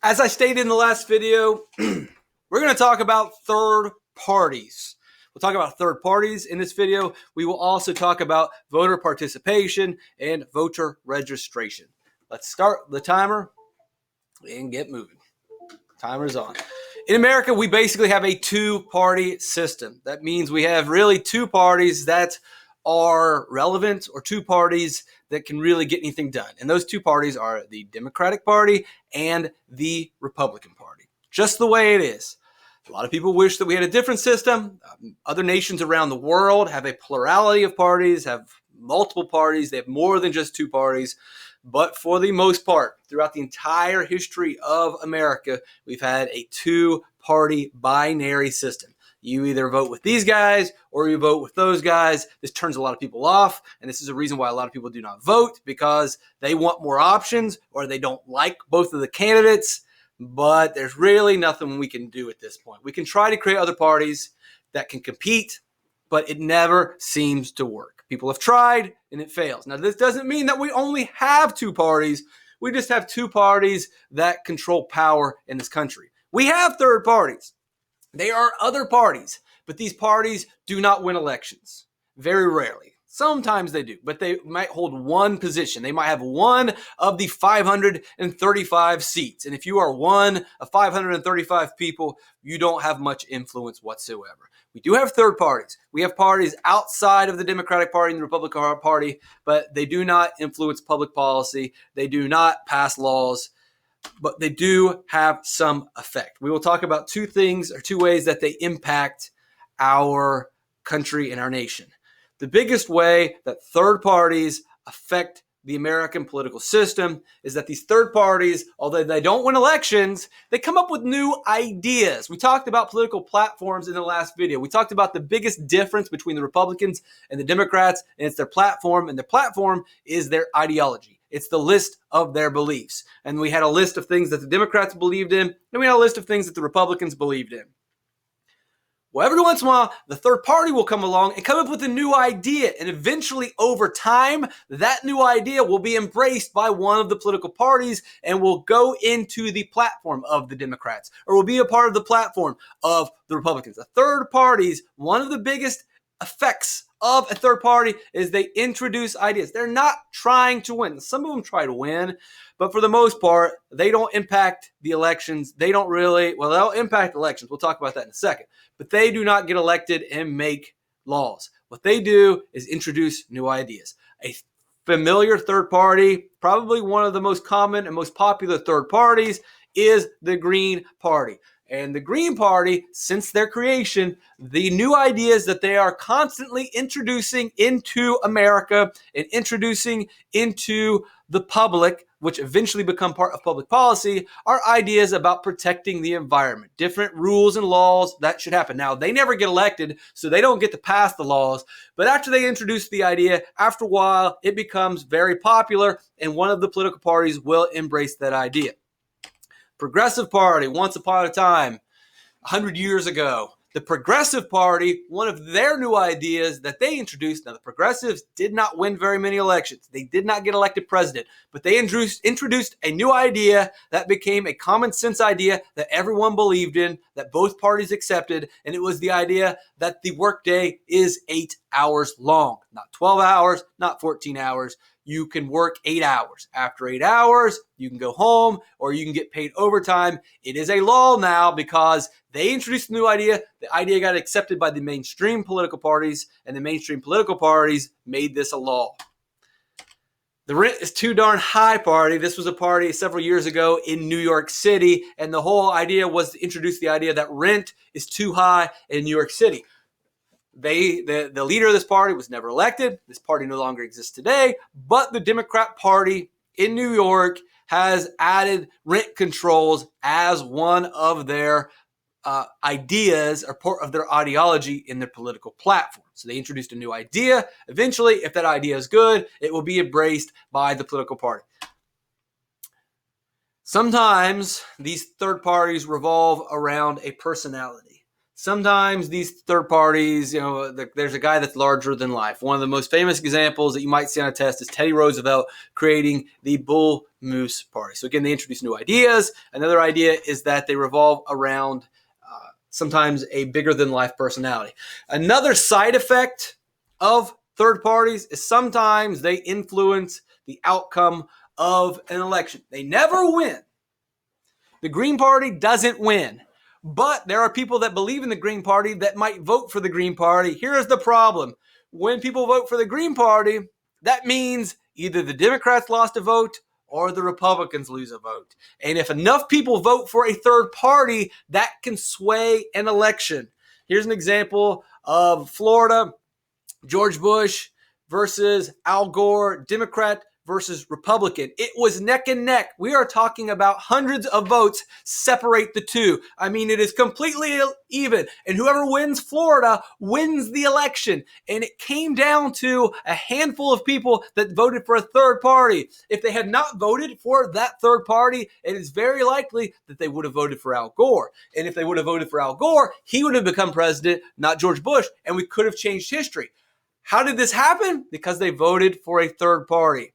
As I stated in the last video, we're going to talk about third parties. We'll talk about third parties in this video. We will also talk about voter participation and voter registration. Let's start the timer and get moving. Timer's on. In America, we basically have a two-party system. That means we have really two parties that are relevant, or two parties that can really get anything done. And those two parties are the Democratic Party and the Republican Party. Just the way it is. A lot of people wish that we had a different system. Other nations around the world have a plurality of parties, have multiple parties. They have more than just two parties. But for the most part, throughout the entire history of America, we've had a two-party binary system. You either vote with these guys or you vote with those guys. This turns a lot of people off, and this is a reason why a lot of people do not vote, because they want more options or they don't like both of the candidates. But there's really nothing we can do at this point. We can try to create other parties that can compete, but it never seems to work. People have tried and it fails. Now, this doesn't mean that we only have two parties. We just have two parties that control power in this country. We have third parties. They are other parties, but these parties do not win elections. Very rarely. Sometimes they do, but they might hold one position. They might have one of the 535 seats. And if you are one of 535 people, you don't have much influence whatsoever. We do have third parties. We have parties outside of the Democratic Party and the Republican Party, but they do not influence public policy. They do not pass laws, but they do have some effect. We will talk about two things, or two ways that they impact our country and our nation. The biggest way that third parties affect the American political system is that these third parties, although they don't win elections, they come up with new ideas. We talked about political platforms in the last video. We talked about the biggest difference between the Republicans and the Democrats, and it's their platform, and their platform is their ideology. It's the list of their beliefs. And we had a list of things that the Democrats believed in, and we had a list of things that the Republicans believed in. Well, every once in a while, the third party will come along and come up with a new idea. And eventually, over time, that new idea will be embraced by one of the political parties and will go into the platform of the Democrats, or will be a part of the platform of the Republicans. The third parties, one of the biggest effects of a third party is they introduce ideas. They're not trying to win. Some of them try to win, but for the most part, they don't impact the elections. They don't really, well, they'll impact elections. We'll talk about that in a second. But they do not get elected and make laws. What they do is introduce new ideas. A familiar third party, probably one of the most common and most popular third parties, is the Green Party. And the Green Party, since their creation, the new ideas that they are constantly introducing into America and introducing into the public, which eventually become part of public policy, are ideas about protecting the environment, different rules and laws that should happen. Now, they never get elected, so they don't get to pass the laws. But after they introduce the idea, after a while, it becomes very popular, and one of the political parties will embrace that idea. Progressive Party, once upon a time, 100 years ago, the Progressive Party, one of their new ideas that they introduced, now the Progressives did not win very many elections. They did not get elected president, but they introduced a new idea that became a common sense idea that everyone believed in, that both parties accepted, and it was the idea that the workday is 8 hours long. Not 12 hours, not 14 hours. You can work 8 hours. After 8 hours, you can go home or you can get paid overtime. It is a law now because they introduced a new idea. The idea got accepted by the mainstream political parties, and the mainstream political parties made this a law. The Rent is Too Darn High Party. This was a party several years ago in New York City, and the whole idea was to introduce the idea that rent is too high in New York City. The leader of this party was never elected. This party no longer exists today, but the Democrat Party in New York has added rent controls as one of their ideas or part of their ideology in their political platform. So they introduced a new idea. Eventually, if that idea is good, it will be embraced by the political party. Sometimes these third parties revolve around a personality. Sometimes these third parties, there's a guy that's larger than life. One of the most famous examples that you might see on a test is Teddy Roosevelt creating the Bull Moose Party. So again, they introduce new ideas. Another idea is that they revolve around sometimes a bigger than life personality. Another side effect of third parties is sometimes they influence the outcome of an election. They never win. The Green Party doesn't win. But there are people that believe in the Green Party that might vote for the Green Party. Here's the problem. When people vote for the Green Party, that means either the Democrats lost a vote or the Republicans lose a vote. And if enough people vote for a third party, that can sway an election. Here's an example of Florida, George Bush versus Al Gore, Democrat versus Republican. It was neck and neck. We are talking about hundreds of votes separate the two. I mean, it is completely even. And whoever wins Florida wins the election. And it came down to a handful of people that voted for a third party. If they had not voted for that third party, it is very likely that they would have voted for Al Gore. And if they would have voted for Al Gore, he would have become president, not George Bush, and we could have changed history. How did this happen? Because they voted for a third party.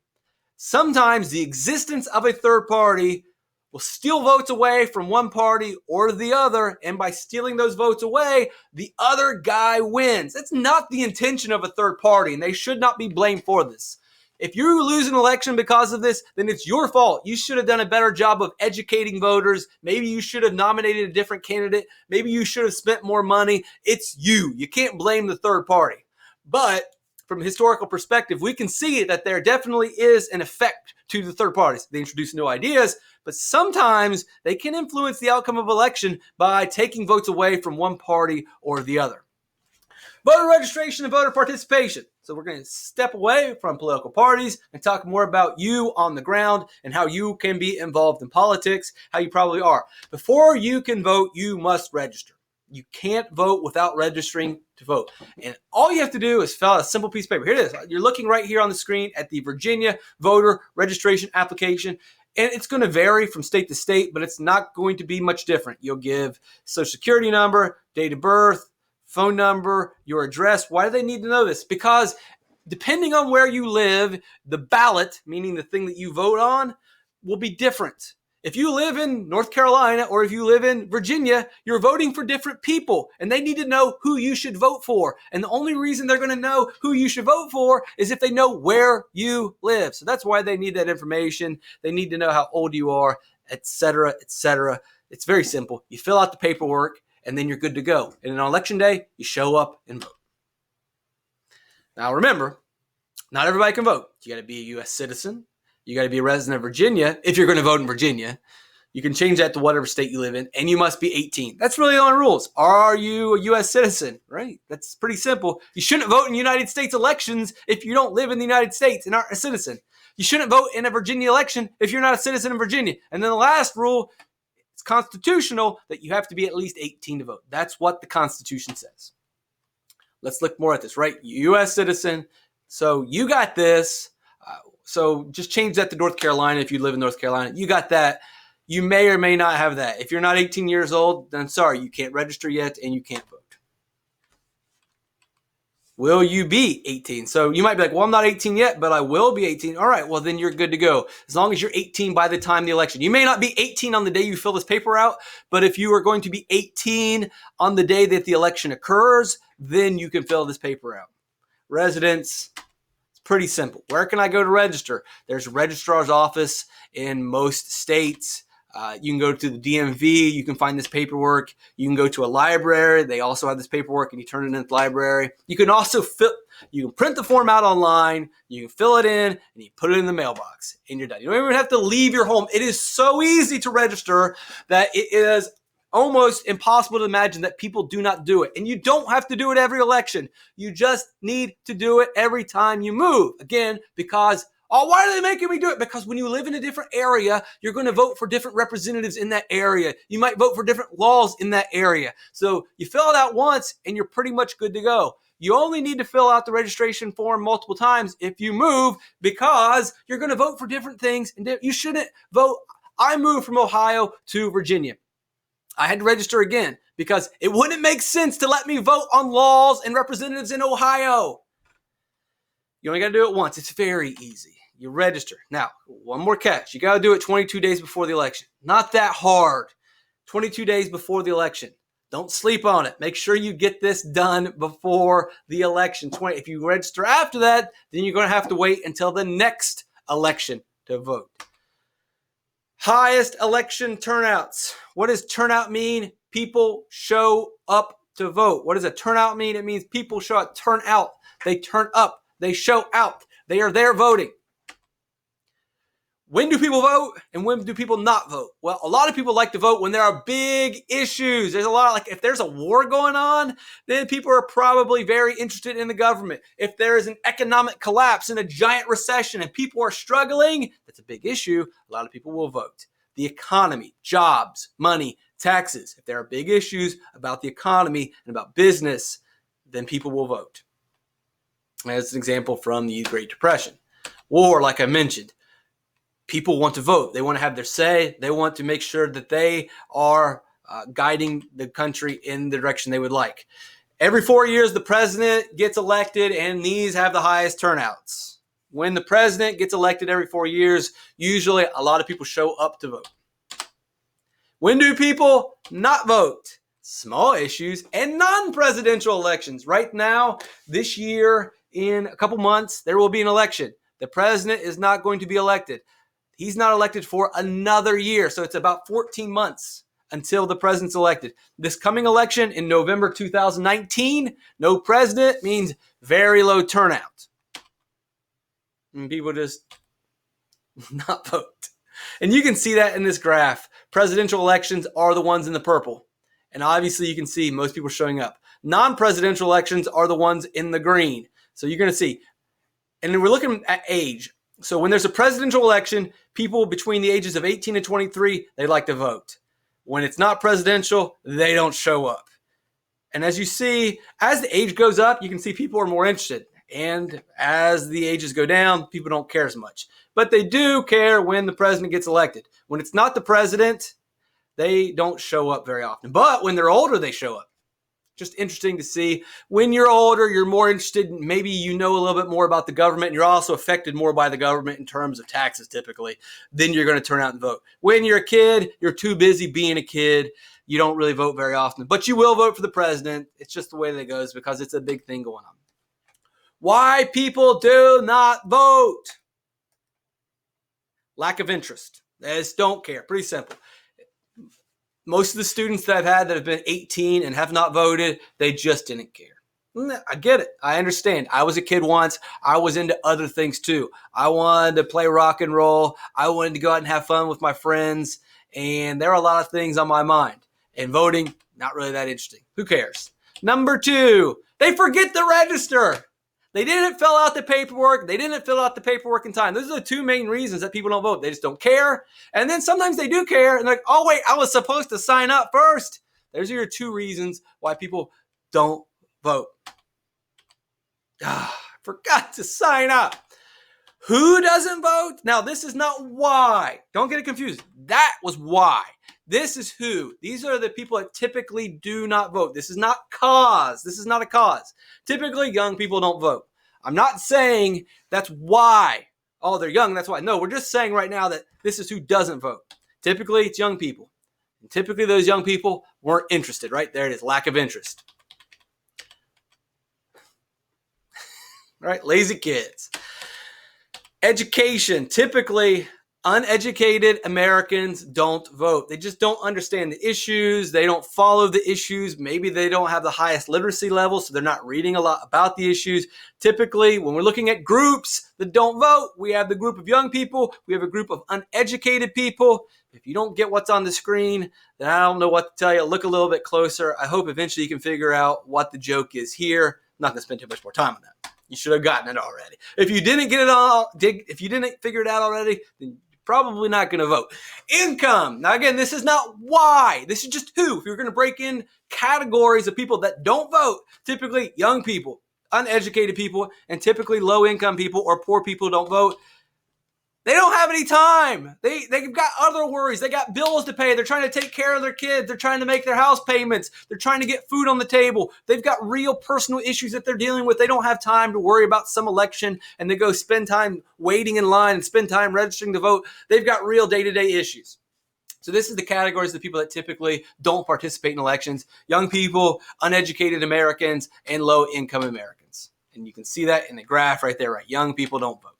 Sometimes the existence of a third party will steal votes away from one party or the other, and by stealing those votes away, the other guy wins. That's not the intention of a third party, and they should not be blamed for this. If you lose an election because of this, then it's your fault. You should have done a better job of educating voters. Maybe you should have nominated a different candidate. Maybe you should have spent more money. It's you. You can't blame the third party. But from a historical perspective, we can see that there definitely is an effect to the third parties. They introduce new ideas, but sometimes they can influence the outcome of election by taking votes away from one party or the other. Voter registration and voter participation. So we're going to step away from political parties and talk more about you on the ground and how you can be involved in politics, how you probably are. Before you can vote, you must register. You can't vote without registering to vote. And all you have to do is fill out a simple piece of paper. Here it is. You're looking right here on the screen at the Virginia voter registration application. And it's going to vary from state to state, but it's not going to be much different. You'll give social security number, date of birth, phone number, your address. Why do they need to know this? Because depending on where you live, the ballot, meaning the thing that you vote on, will be different. If you live in North Carolina or if you live in Virginia, you're voting for different people and they need to know who you should vote for. And the only reason they're going to know who you should vote for is if they know where you live. So that's why they need that information. They need to know how old you are, etc., etc. It's very simple. You fill out the paperwork and then you're good to go. And on election day, you show up and vote. Now remember, not everybody can vote. You got to be a U.S. citizen. You got to be a resident of Virginia if you're going to vote in Virginia. You can change that to whatever state you live in, and you must be 18. That's really the only rules. Are you a U.S. citizen? Right? That's pretty simple. You shouldn't vote in United States elections if you don't live in the United States and aren't a citizen. You shouldn't vote in a Virginia election if you're not a citizen in Virginia. And then the last rule, it's constitutional that you have to be at least 18 to vote. That's what the Constitution says. Let's look more at this, right? U.S. citizen. So you got this. So just change that to North Carolina if you live in North Carolina. You got that. You may or may not have that. If you're not 18 years old, then sorry, you can't register yet and you can't vote. Will you be 18? So you might be like, well, I'm not 18 yet, but I will be 18. All right, well, then you're good to go. As long as you're 18 by the time the election. You may not be 18 on the day you fill this paper out, but if you are going to be 18 on the day that the election occurs, then you can fill this paper out. Residents. Pretty simple. Where can I go to register? There's a registrar's office in most states. You can go to the DMV. You can find this paperwork. You can go to a library. They also have this paperwork, and you turn it in the library. You can also you can print the form out online. You can fill it in, and you put it in the mailbox, and you're done. You don't even have to leave your home. It is so easy to register that it is almost impossible to imagine that people do not do it. And you don't have to do it every election. You just need to do it every time you move. Again, because, why are they making me do it? Because when you live in a different area, you're going to vote for different representatives in that area. You might vote for different laws in that area. So you fill it out once and you're pretty much good to go. You only need to fill out the registration form multiple times if you move because you're going to vote for different things. And you shouldn't vote. I moved from Ohio to Virginia. I had to register again because it wouldn't make sense to let me vote on laws and representatives in Ohio. You only got to do it once. It's very easy. You register. Now, one more catch. You got to do it 22 days before the election. Not that hard. 22 days before the election. Don't sleep on it. Make sure you get this done before the election. If you register after that, then you're going to have to wait until the next election to vote. Highest election turnouts. What does turnout mean? People show up to vote. What does a turnout mean? It means people show up. Turn out. They turn up. They show out. They are there voting. When do people vote and when do people not vote? Well, a lot of people like to vote when there are big issues. There's a lot of, like, if there's a war going on, then people are probably very interested in the government. If there is an economic collapse and a giant recession and people are struggling, that's a big issue. A lot of people will vote. The economy, jobs, money, taxes. If there are big issues about the economy and about business, then people will vote. As an example from the Great Depression. War, like I mentioned. People want to vote. They want to have their say. They want to make sure that they are guiding the country in the direction they would like. Every 4 years, the president gets elected, and these have the highest turnouts. When the president gets elected every 4 years, usually a lot of people show up to vote. When do people not vote? Small issues and non-presidential elections. Right now, this year, in a couple months, there will be an election. The president is not going to be elected. He's not elected for another year, so it's about 14 months until the president's elected. This coming election in November 2019, no president means very low turnout. And people just not vote. And you can see that in this graph. Presidential elections are the ones in the purple. And obviously you can see most people showing up. Non-presidential elections are the ones in the green. So you're going to see. And then we're looking at age. So when there's a presidential election, people between the ages of 18 and 23, they like to vote. When it's not presidential, they don't show up. And as you see, as the age goes up, you can see people are more interested. And as the ages go down, people don't care as much. But they do care when the president gets elected. When it's not the president, they don't show up very often. But when they're older, they show up. Just interesting to see. When you're older, you're more interested. Maybe you know a little bit more about the government. And you're also affected more by the government in terms of taxes, typically. Then you're going to turn out and vote. When you're a kid, you're too busy being a kid. You don't really vote very often. But you will vote for the president. It's just the way that it goes because it's a big thing going on. Why people do not vote? Lack of interest. They just don't care. Pretty simple. Most of the students that I've had that have been 18 and have not voted, they just didn't care. I get it. I understand. I was a kid once. I was into other things too. I wanted to play rock and roll. I wanted to go out and have fun with my friends. And there are a lot of things on my mind. And voting, not really that interesting. Who cares? Number 2, they forget to register. They didn't fill out the paperwork. They didn't fill out the paperwork in time. Those are the 2 main reasons that people don't vote. They just don't care. And then sometimes they do care. And they're like, oh, wait, I was supposed to sign up first. There's your 2 reasons why people don't vote. Forgot to sign up. Who doesn't vote? Now, this is not why. Don't get it confused. That was why. This is who. These are the people that typically do not vote. This is not cause. This is not a cause. Typically, young people don't vote. I'm not saying that's why. Oh, they're young, that's why. No, we're just saying right now that this is who doesn't vote. Typically, it's young people. And typically, those young people weren't interested, right? There it is, lack of interest. Right? Lazy kids. Education. Typically, uneducated Americans don't vote. They just don't understand the issues. They don't follow the issues. Maybe they don't have the highest literacy level, so they're not reading a lot about the issues. Typically, when we're looking at groups that don't vote, we have the group of young people. We have a group of uneducated people. If you don't get what's on the screen, then I don't know what to tell you. Look a little bit closer. I hope eventually you can figure out what the joke is here. I'm not going to spend too much more time on that. You should have gotten it already. If you didn't get it all, if you didn't figure it out already, then probably not going to vote. Income. Now, again, this is not why. This is just who. If you're going to break in categories of people that don't vote, typically young people, uneducated people, and typically low-income people or poor people don't vote. They don't have any time. They've got other worries. They got bills to pay. They're trying to take care of their kids. They're trying to make their house payments. They're trying to get food on the table. They've got real personal issues that they're dealing with. They don't have time to worry about some election and they go spend time waiting in line and spend time registering to vote. They've got real day-to-day issues. So this is the categories of the people that typically don't participate in elections: young people, uneducated Americans, and low-income Americans. And you can see that in the graph right there, right? Young people don't vote.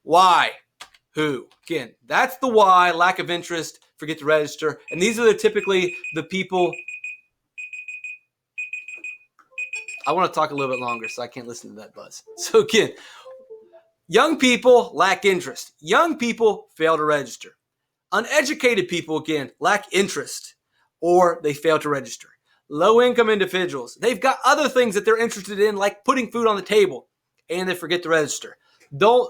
Why? Who? Again, that's the why: lack of interest, forget to register. And these are typically the people. I want to talk a little bit longer, so I can't listen to that buzz. So again, young people lack interest. Young people fail to register. Uneducated people, again, lack interest or they fail to register. Low-income individuals, they've got other things that they're interested in, like putting food on the table, and they forget to register. Don't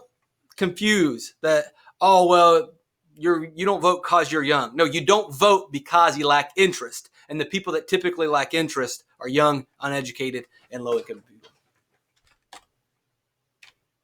confuse that, oh, well, you don't vote because you're young. No, you don't vote because you lack interest. And the people that typically lack interest are young, uneducated, and low-income people.